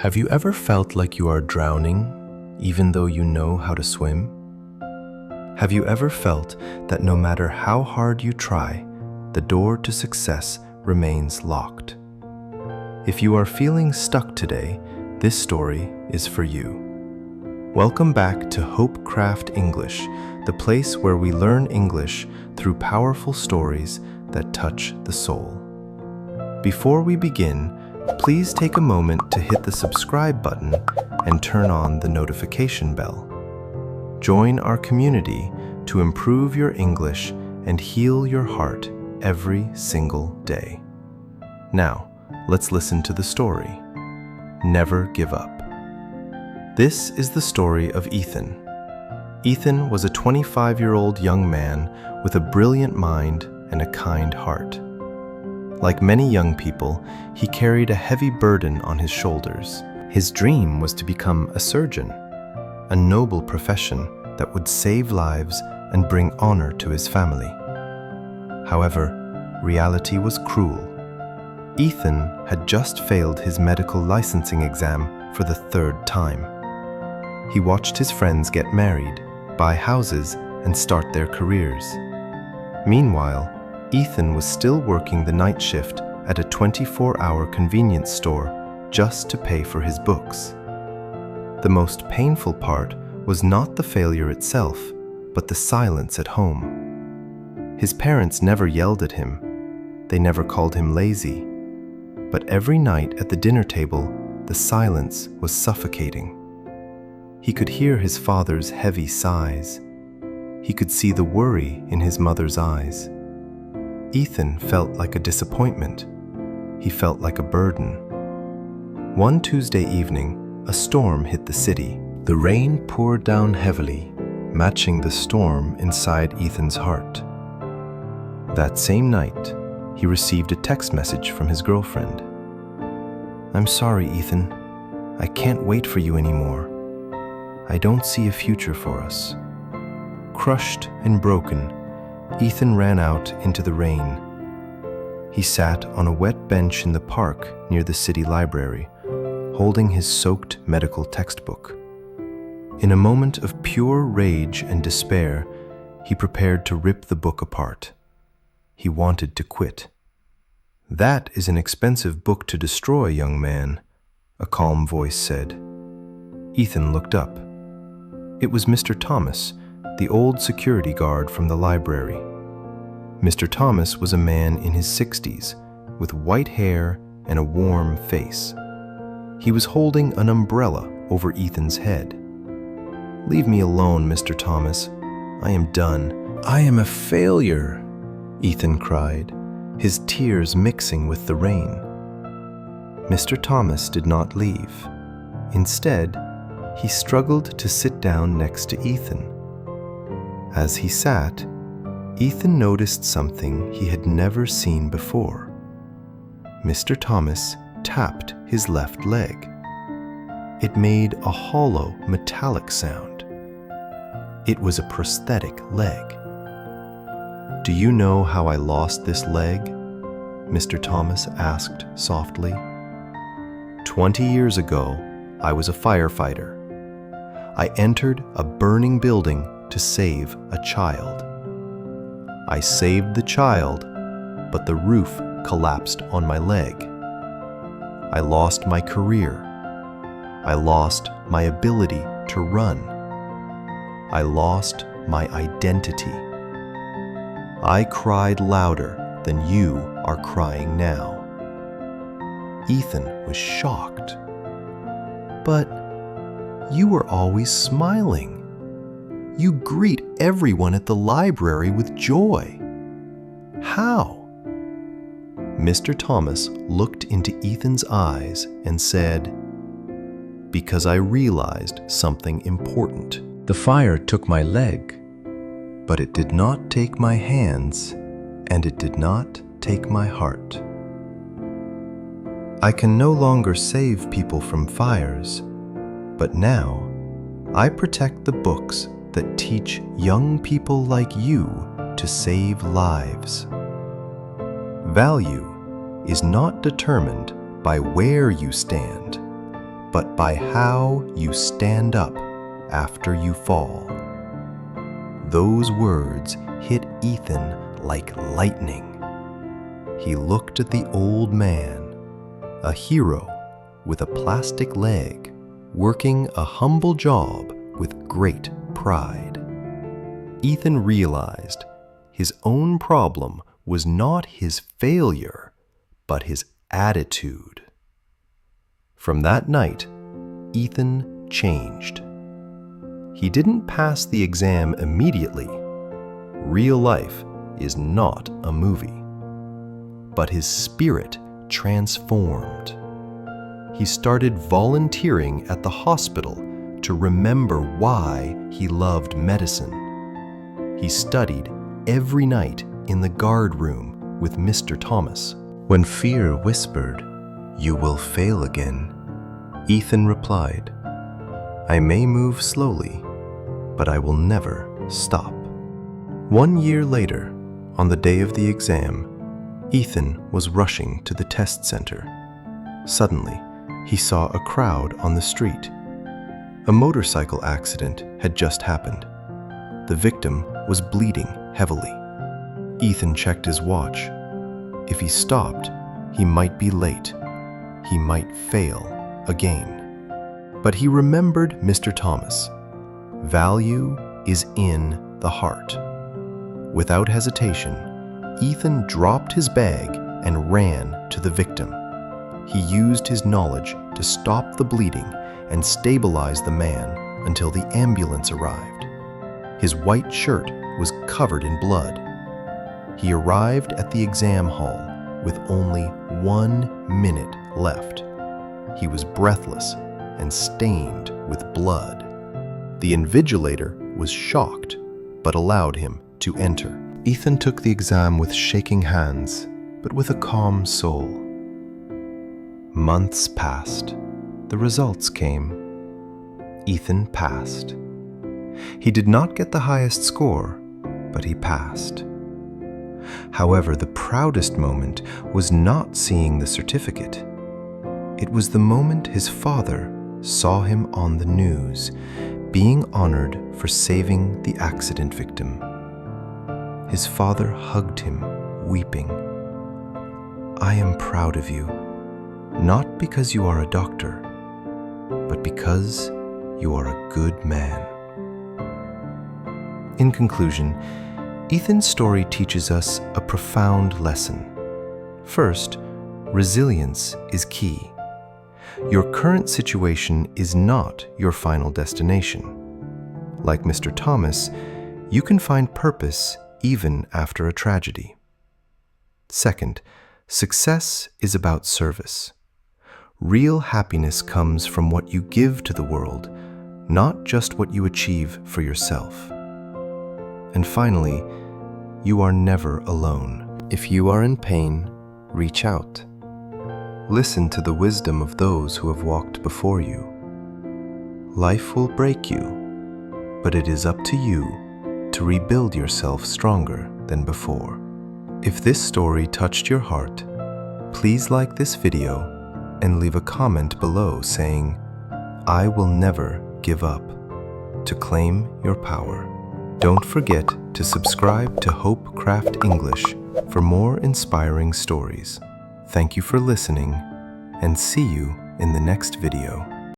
Have you ever felt like you are drowning, even though you know how to swim? Have you ever felt that no matter how hard you try, the door to success remains locked? If you are feeling stuck today, this story is for you. Welcome back to Hopecraft English, the place where we learn English through powerful stories that touch the soul. Before we begin, please take a moment to hit the subscribe button and turn on the notification bell. Join our community to improve your English and heal your heart every single day. Now, let's listen to the story. Never give up. This is the story of Ethan. Ethan was a 25-year-old young man with a brilliant mind and a kind heart. Like many young people, he carried a heavy burden on his shoulders. His dream was to become a surgeon, a noble profession that would save lives and bring honor to his family. However, reality was cruel. Ethan had just failed his medical licensing exam for the third time. He watched his friends get married, buy houses, and start their careers. Meanwhile, Ethan was still working the night shift at a 24-hour convenience store just to pay for his books. The most painful part was not the failure itself, but the silence at home. His parents never yelled at him. They never called him lazy. But every night at the dinner table, the silence was suffocating. He could hear his father's heavy sighs. He could see the worry in his mother's eyes. Ethan felt like a disappointment. He felt like a burden. One Tuesday evening, a storm hit the city. The rain poured down heavily, matching the storm inside Ethan's heart. That same night, he received a text message from his girlfriend. "I'm sorry, Ethan. I can't wait for you anymore. I don't see a future for us." Crushed and broken, Ethan ran out into the rain. He sat on a wet bench in the park near the city library, holding his soaked medical textbook. In a moment of pure rage and despair, he prepared to rip the book apart. He wanted to quit. "That is an expensive book to destroy, young man," a calm voice said. Ethan looked up. It was Mr. Thomas, the old security guard from the library. Mr. Thomas was a man in his 60s, with white hair and a warm face. He was holding an umbrella over Ethan's head. "Leave me alone, Mr. Thomas. I am done. I am a failure," Ethan cried, his tears mixing with the rain. Mr. Thomas did not leave. Instead, he struggled to sit down next to Ethan. As he sat, Ethan noticed something he had never seen before. Mr. Thomas tapped his left leg. It made a hollow, metallic sound. It was a prosthetic leg. "Do you know how I lost this leg?" Mr. Thomas asked softly. 20 years ago, I was a firefighter. I entered a burning building to save a child. I saved the child, but the roof collapsed on my leg. I lost my career. I lost my ability to run. I lost my identity. I cried louder than you are crying now." Ethan was shocked. "But you were always smiling. You greet everyone at the library with joy. How?" Mr. Thomas looked into Ethan's eyes and said, "Because I realized something important. The fire took my leg, but it did not take my hands, and it did not take my heart. I can no longer save people from fires, but now I protect the books that teach young people like you to save lives. Value is not determined by where you stand, but by how you stand up after you fall." Those words hit Ethan like lightning. He looked at the old man, a hero with a plastic leg, working a humble job with great pride. Ethan realized his own problem was not his failure, but his attitude. From that night, Ethan changed. He didn't pass the exam immediately. Real life is not a movie. But his spirit transformed. He started volunteering at the hospital to remember why he loved medicine. He studied every night in the guard room with Mr. Thomas. When fear whispered, "You will fail again," Ethan replied, "I may move slowly, but I will never stop." 1 year later, on the day of the exam, Ethan was rushing to the test center. Suddenly, he saw a crowd on the street. A motorcycle accident had just happened. The victim was bleeding heavily. Ethan checked his watch. If he stopped, he might be late. He might fail again. But he remembered Mr. Thomas. Value is in the heart. Without hesitation, Ethan dropped his bag and ran to the victim. He used his knowledge to stop the bleeding and stabilize the man until the ambulance arrived. His white shirt was covered in blood. He arrived at the exam hall with only 1 minute left. He was breathless and stained with blood. The invigilator was shocked, but allowed him to enter. Ethan took the exam with shaking hands, but with a calm soul. Months passed. The results came. Ethan passed. He did not get the highest score, but he passed. However, the proudest moment was not seeing the certificate. It was the moment his father saw him on the news, being honored for saving the accident victim. His father hugged him, weeping. "I am proud of you, not because you are a doctor, but because you are a good man." In conclusion, Ethan's story teaches us a profound lesson. First, resilience is key. Your current situation is not your final destination. Like Mr. Thomas, you can find purpose even after a tragedy. Second, success is about service. Real happiness comes from what you give to the world, not just what you achieve for yourself. And finally, you are never alone. If you are in pain, reach out. Listen to the wisdom of those who have walked before you. Life will break you, but it is up to you to rebuild yourself stronger than before. If this story touched your heart, please like this video and leave a comment below saying, "I will never give up," to claim your power. Don't forget to subscribe to Hope Craft English for more inspiring stories. Thank you for listening, and see you in the next video.